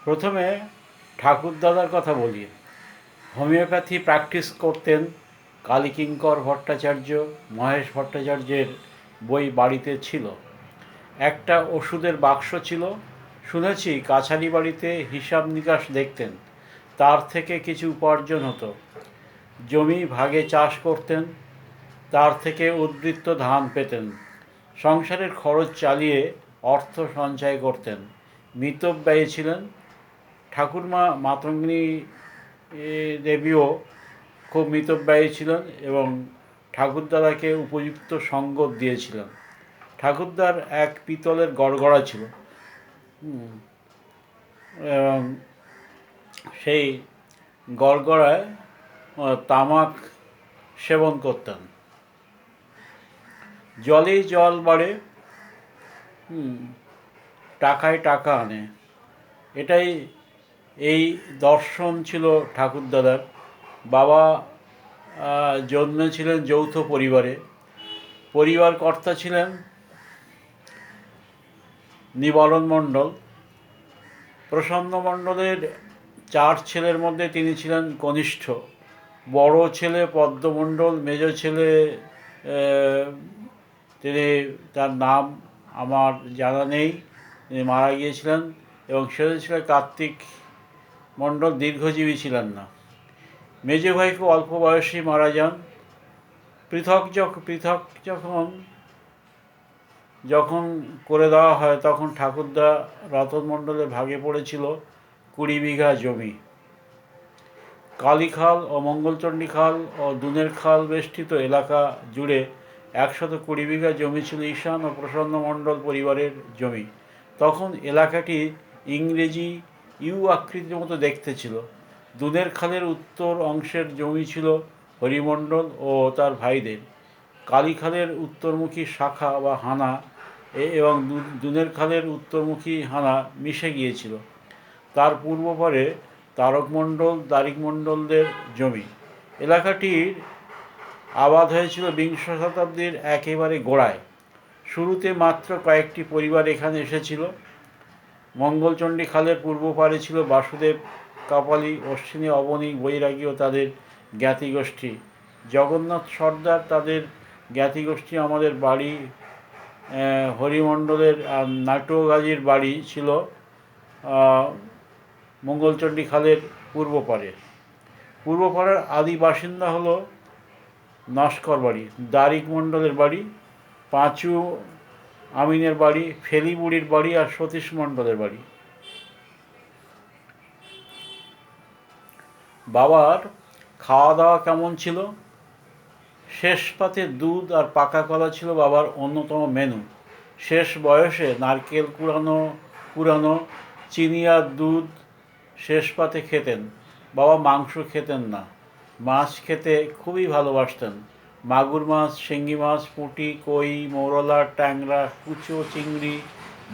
প্রথমে ঠাকুরদাদার কথা বলি। হোমিওপ্যাথি প্র্যাকটিস করতেন কালীকিঙ্কর ভট্টাচার্য। মহেশ ভট্টাচার্যের বই বাড়িতে ছিল। একটা ওষুধের বাক্স ছিল। শুনেছি কাছারি বাড়িতে হিসাব নিকাশ দেখতেন, তার থেকে কিছু উপার্জন হতো। জমি ভাগে চাষ করতেন, তার থেকে উদ্বৃত্ত ধান পেতেন। সংসারের খরচ চালিয়ে অর্থ সঞ্চয় করতেন। মিতব্যয়ী ছিলেন। ঠাকুরমা মাতঙ্গিনী দেবীও খুব মিতব্যয়ী ছিলেন এবং ঠাকুরদাদাকে উপযুক্ত সঙ্গত দিয়েছিলেন। ঠাকুরদার এক পিতলের গড়গড়া ছিল এবং সেই গড়গড়ায় তামাক সেবন করতেন। জলেই জল বাড়ে, টাকায় টাকা আনে, এটাই এই দর্শন ছিল ঠাকুরদাদার। বাবা জন্মেছিলেন যৌথ পরিবারে। পরিবার কর্তা ছিলেন নিবারণ মণ্ডল। প্রসন্ন মণ্ডলের 4 ছেলের মধ্যে তিনি ছিলেন কনিষ্ঠ। বড় ছেলে পদ্মমণ্ডল, মেজ ছেলে তিনি, তার নাম আমার জানা নেই, তিনি মারা গিয়েছিলেন। এবং ছেলে ছিলেন কার্তিক মণ্ডল, দীর্ঘজীবী ছিলেন না। মেজ ভাই খুব অল্প বয়সেই মারা যান। পৃথক যখন করে দেওয়া হয় তখন ঠাকুরদা রতন মণ্ডলের ভাগে পড়েছিল 20 বিঘা জমি। কালীখাল ও মঙ্গলচণ্ডী খাল ও দুনের খাল বেষ্টিত এলাকা জুড়ে 120 বিঘা জমি ছিল ঈশান ও প্রসন্ন মণ্ডল পরিবারের জমি। তখন এলাকাটি ইংরেজি ইউ আকৃতির মতো দেখতে ছিল। দুনের খালের উত্তর অংশের জমি ছিল হরিমণ্ডল ও তার ভাইদের। কালীখালের উত্তরমুখী শাখা বা হানা এবং দুনের খালের উত্তরমুখী হানা মিশে গিয়েছিল। তার পূর্বপারে তারকমণ্ডল দারিকমণ্ডলদের জমি। এলাকাটির আবাদ হয়েছিল বিংশ শতাব্দীর একেবারে গোড়ায়। শুরুতে মাত্র কয়েকটি পরিবার এখানে এসেছিল। মঙ্গলচণ্ডী খালের পূর্বপারে ছিল বাসুদেব, কাপালি, অশ্বিনী, অবনী, বৈরাগী ও তাদের জ্ঞাতিগোষ্ঠী। জগন্নাথ সর্দার, তাদের জ্ঞাতিগোষ্ঠী। আমাদের বাড়ি হরিমণ্ডলের নাটুগাজীর বাড়ি ছিল মঙ্গলচণ্ডী খালের পূর্বপাড়ার আদি বাসিন্দা হলো নস্কর বাড়ি, দারিক মণ্ডলের বাড়ি, পাঁচু আমিনের বাড়ি, ফেলি বুড়ির বাড়ি আর সতীশ মণ্ডলের বাড়ি। বাবার খাওয়া দাওয়া কেমন ছিল? শেষ পাতে দুধ আর পাকা কলা ছিল বাবার অন্যতম মেনু। শেষ বয়সে নারকেল কুড়ানো চিনি আর দুধ শেষ পাতে খেতেন। বাবা মাংস খেতেন না, মাছ খেতে খুবই ভালোবাসতেন। মাগুর মাছ, শিঙ্গি মাছ, পুঁটি, কই, মৌরলা, ট্যাংরা, কুচো চিংড়ি,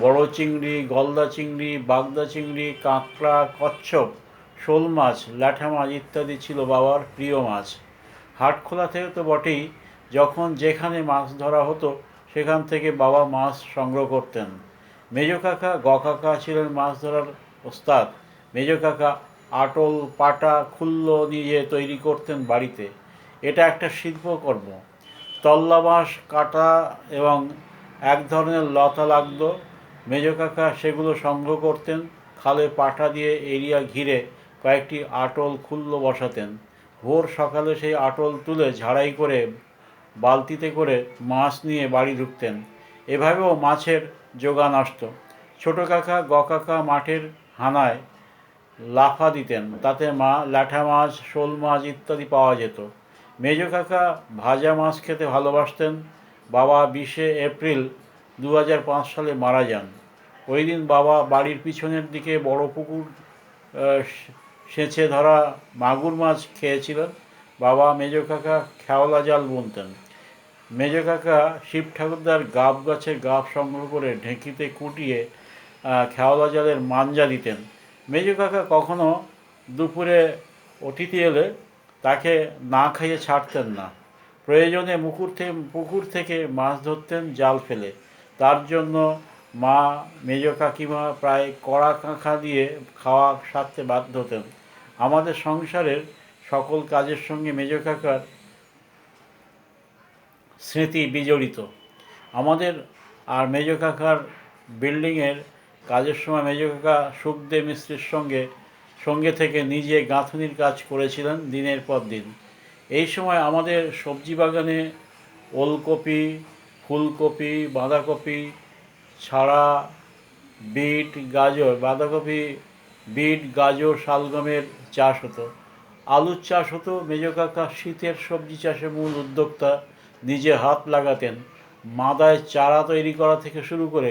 বড় চিংড়ি, গলদা চিংড়ি, বাগদা চিংড়ি, কাঁকড়া, কচ্ছপ, শোল মাছ, ল্যাঠা মাছ ইত্যাদি ছিল বাবার প্রিয় মাছ। হাটখোলা থেকে তো বটেই, যখন যেখানে মাছ ধরা হতো সেখান থেকে বাবা মাছ সংগ্রহ করতেন। মেজ কাকা কাকা ছিলেন মাছ ধরার ওস্তাদ। মেজ কাকা আটল, পাটা, খুল্ল নিজে তৈরি করতেন বাড়িতে। এটা একটা শিল্পকর্ম। তল্লা বাঁশ কাটা এবং এক ধরনের লতা লাগত। মেজ কাকা সেগুলো সংগ্রহ করতেন। খালে পাটা দিয়ে এরিয়া ঘিরে কয়েকটি আটল খুল্ল বসাতেন। ভোর সকালে সেই আটল তুলে ঝাড়াই করে বালতিতে করে মাছ নিয়ে বাড়ি ঢুকতেন। এভাবেও মাছের জোগান আসত। ছোটো কাকা কাকা মাঠের হানায় লাফা দিতেন, তাতে ল্যাঠা মাছ, শোল মাছ ইত্যাদি পাওয়া যেত। মেজ কাকা ভাজা মাছ খেতে ভালোবাসতেন। বাবা 20 এপ্রিল 2005 সালে মারা যান। ওই দিন বাবা বাড়ির পিছনের দিকে বড় পুকুর সেঁচে ধরা মাগুর মাছ খেয়েছিলেন। বাবা মেজ কাকা খেওলা জাল বুনতেন। মেজ কাকা শিব ঠাকুরদার গাব গাছের গাব সংগ্রহ করে ঢেঁকিতে কুটিয়ে খেওলা জালের মাঞ্জা দিতেন। মেজ কাকা কখনো দুপুরে অতিথি এলে তাকে না খাইয়ে ছাড়তেন না। প্রয়োজনে পুকুর থেকে মাছ ধরতেন জাল ফেলে। তার জন্য মা মেজ কাকিমা প্রায় কড়া কাঁখা দিয়ে খাওয়া সারতে বাধ্য হতেন। আমাদের সংসারের সকল কাজের সঙ্গে মেজ কাকার স্মৃতি বিজড়িত। আমাদের আর মেজ কাকার বিল্ডিংয়ের কাজের সময় মেজ কাকা সুখদেব মিস্ত্রির সঙ্গে থেকে নিজে গাঁথুনির কাজ করেছিলেন দিনের পর দিন। এই সময় আমাদের সবজি বাগানে ওলকপি, ফুলকপি, বাঁধাকপি ছাড়া বিট, গাজর, বাঁধাকপি, বিট, গাজর, শালগমের চাষ হতো। আলুর চাষ হতো। মেজ কাকা শীতের সবজি চাষে মূল উদ্যোক্তা, নিজে হাত লাগাতেন। মাদায় চারা তৈরি করা থেকে শুরু করে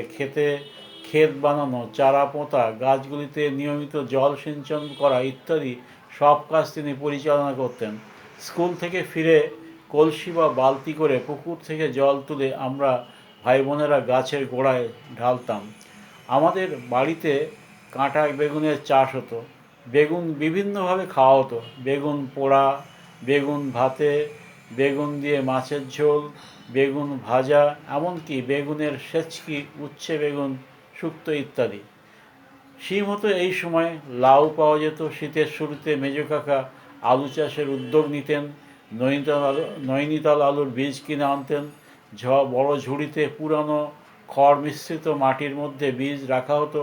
ক্ষেত বানানো, চারা পোঁতা, গাছগুলিতে নিয়মিত জল সিঞ্চন করা ইত্যাদি সব কাজ তিনি পরিচালনা করতেন। স্কুল থেকে ফিরে কলসি বা বালতি করে পুকুর থেকে জল তুলে আমরা ভাই বোনেরা গাছের গোড়ায় ঢালতাম। আমাদের বাড়িতে কাঁটা বেগুনের চাষ হতো। বেগুন বিভিন্নভাবে খাওয়া হতো। বেগুন পোড়া, বেগুন ভাতে, বেগুন দিয়ে মাছের ঝোল, বেগুন ভাজা, এমনকি বেগুনের সেচকি, উচ্ছে বেগুন শুক্তো ইত্যাদি। শিম হতো এই সময়। লাউ পাওয়া যেত। শীতের শুরুতে মেজ কাকা আলু চাষের উদ্যোগ নিতেন। নৈনিতাল আলুর বীজ কিনে আনতেন। বড় ঝুড়িতে পুরানো খড় মিশ্রিত মাটির মধ্যে বীজ রাখা হতো।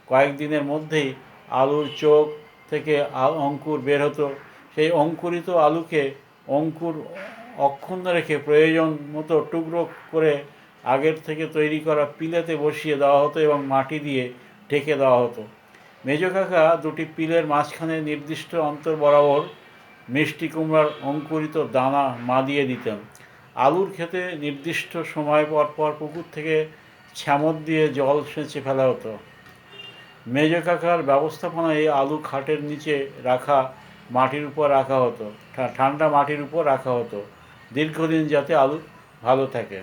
কয়েকদিনের মধ্যেই আলুর চোখ থেকে অঙ্কুর বের হতো। সেই অঙ্কুরিত আলুকে অক্ষুণ্ণ রেখে প্রয়োজন মতো টুকরো করে আগের থেকে তৈরি করা পিলেতে বসিয়ে দেওয়া হতো এবং মাটি দিয়ে ঢেকে দেওয়া হতো। মেজ কাকা দুটি পিলের মাঝখানে নির্দিষ্ট অন্তর বরাবর মিষ্টি কুমড়ার অঙ্কুরিত দানা দিয়ে দিতেন। আলুর ক্ষেতে নির্দিষ্ট সময় পর পর পুকুর থেকে ছ্যামর দিয়ে জল সেঁচে ফেলা হতো। মেজ কাকার ব্যবস্থাপনায় এই আলু খাটের নিচে মাটির উপর রাখা হতো, ঠান্ডা মাটির উপর রাখা হতো, দীর্ঘদিন যাতে আলু ভালো থাকে।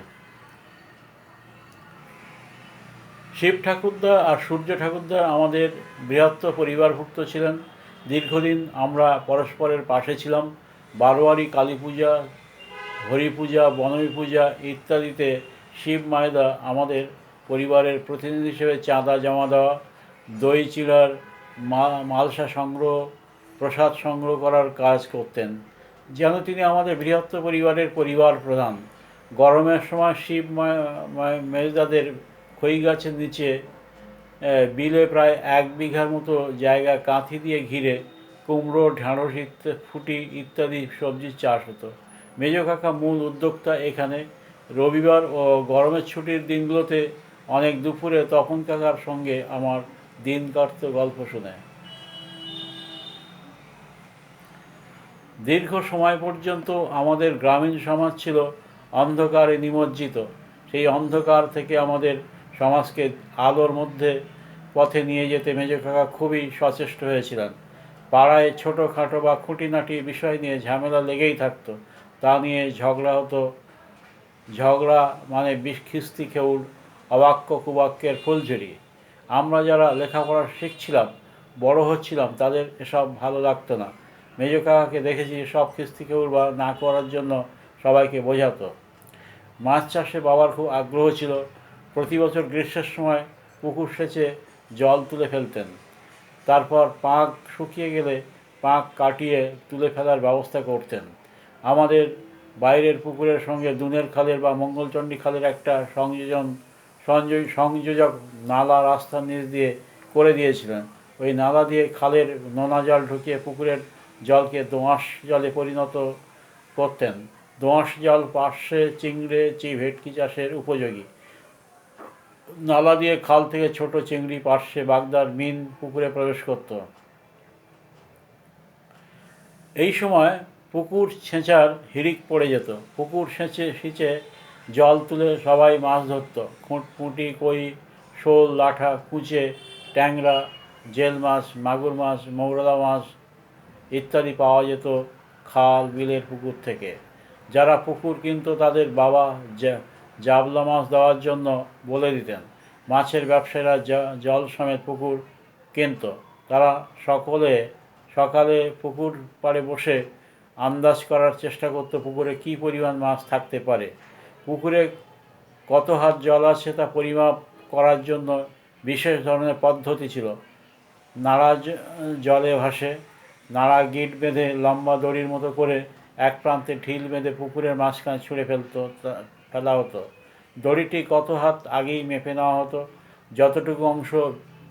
শিব ঠাকুরদা আর সূর্য ঠাকুরদা আমাদের বৃহত্তর পরিবারভুক্ত ছিলেন। দীর্ঘদিন আমরা পরস্পরের পাশে ছিলাম। বারোয়ারি, কালী পূজা, হরি পূজা, বনবী পূজা ইত্যাদিতে শিব মায়েদা আমাদের পরিবারের প্রতিনিধি হিসেবে চাঁদা জমা দেওয়া, দই চিড়ার মালসা সংগ্রহ, প্রসাদ সংগ্রহ করার কাজ করতেন। যেন তিনি আমাদের বৃহত্তর পরিবারের পরিবার প্রধান। গরমের সময় শিব মেজদাদের খই গাছের নিচে বিলে প্রায় 1 বিঘার মতো জায়গা কাঁথি দিয়ে ঘিরে কুমড়ো, ঢ্যাঁড়স, ফুটি ইত্যাদি সবজির চাষ হতো। মেজ কাকা মূল উদ্যোক্তা এখানে। রবিবার ও গরমের ছুটির দিনগুলোতে অনেক দুপুরে তপন কাকার সঙ্গে আমার দিন কাটত গল্প শুনে। দীর্ঘ সময় পর্যন্ত আমাদের গ্রামীণ সমাজ ছিল অন্ধকারে নিমজ্জিত। সেই অন্ধকার থেকে আমাদের সমাজকে আলোর পথে নিয়ে যেতে মেজ কাকা খুবই সচেষ্ট হয়েছিলেন। পাড়ায় ছোটোখাটো বা খুঁটিনাটি বিষয় নিয়ে ঝামেলা লেগেই থাকতো। তা নিয়ে ঝগড়া হতো। ঝগড়া মানে খিস্তি খেউড়, অবাক্য কুবাক্যের ফুলঝুরি। আমরা যারা লেখাপড়া শিখছিলাম, বড় হচ্ছিলাম, তাদের এসব ভালো লাগতো না। মেজ কাকাকে দেখেছি সব খিস্তি খেউড় বা না করার জন্য সবাইকে বোঝাতো। মাছ চাষে বাবার খুব আগ্রহ ছিল। প্রতি বছর গ্রীষ্মের সময় পুকুর সেচে জল তুলে ফেলতেন। তারপর পাঁক শুকিয়ে গেলে পাঁক কাটিয়ে তুলে ফেলার ব্যবস্থা করতেন। আমাদের বাইরের পুকুরের সঙ্গে দুনের খালের বা মঙ্গলচণ্ডী খালের একটা সংযোজক নালা রাস্তার নিচ দিয়ে করে দিয়েছিলেন। ওই নালা দিয়ে খালের নোনা জল ঢুকিয়ে পুকুরের জলকে দোআঁশ জলে পরিণত করতেন। দোআঁশ জল পার্শ্বে চিংড়ে ভেটকি চাষের উপযোগী। নালা দিয়ে খাল থেকে ছোট চিংড়ি, পার্শ্বে বাগদার মিন পুকুরে প্রবেশ করত। এই সময় পুকুর ছেঁচার হিড়িক পড়ে যেত। পুকুর সিঁচে জল তুলে সবাই মাছ ধরত। পুঁটি, কই, শোল, লাঠা, কুঁচে, ট্যাংরা, জেল মাছ, মাগুর মাছ, মৌরলা মাছ ইত্যাদি পাওয়া যেত খাল বিলের পুকুর থেকে। যারা পুকুর কিনত তাদের বাবা জাবলা মাছ দেওয়ার জন্য বলে দিতেন। মাছের ব্যবসায়ীরা জল সমেত পুকুর কিনত। তারা সকালে পুকুর পাড়ে বসে আন্দাজ করার চেষ্টা করত পুকুরে কী পরিমাণ মাছ থাকতে পারে। পুকুরে কত হাত জল আছে তা পরিমাপ করার জন্য বিশেষ ধরনের পদ্ধতি ছিল। নাড়া জলে ভাসে, নাড়া গিঁট বেঁধে লম্বা দড়ির মতো করে এক প্রান্তে ঢিল বেঁধে পুকুরের মাঝখানে ছুঁড়ে ফেলা হতো। দড়িটি কত হাত আগেই মেপে নেওয়া হতো। যতটুকু অংশ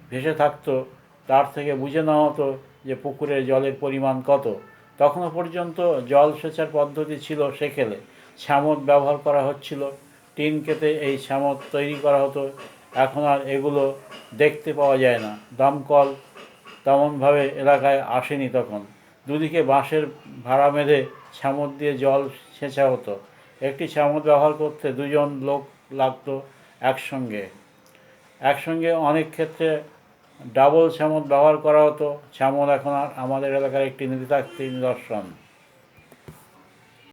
ভেসে থাকতো তার থেকে বুঝে নেওয়া হতো যে পুকুরের জলের পরিমাণ কত। তখনও পর্যন্ত জল সেচার পদ্ধতি ছিল সেকেলে। ছামদ ব্যবহার করা হচ্ছিল। টিন কেটে এই ছামদ তৈরি করা হতো। এখন আর এগুলো দেখতে পাওয়া যায় না। দমকল তেমনভাবে এলাকায় আসেনি তখন। দুদিকে বাঁশের ভাড়া বেঁধে ছামদ দিয়ে জল সেঁচা হতো। একটি ছামদ ব্যবহার করতে দুজন লোক লাগতো একসঙ্গে। অনেক ক্ষেত্রে ডাবল ছামদ ব্যবহার করা হতো। ছামদ এখন আর আমাদের এলাকার একটি নৃতাত্ত্বিক নিদর্শন।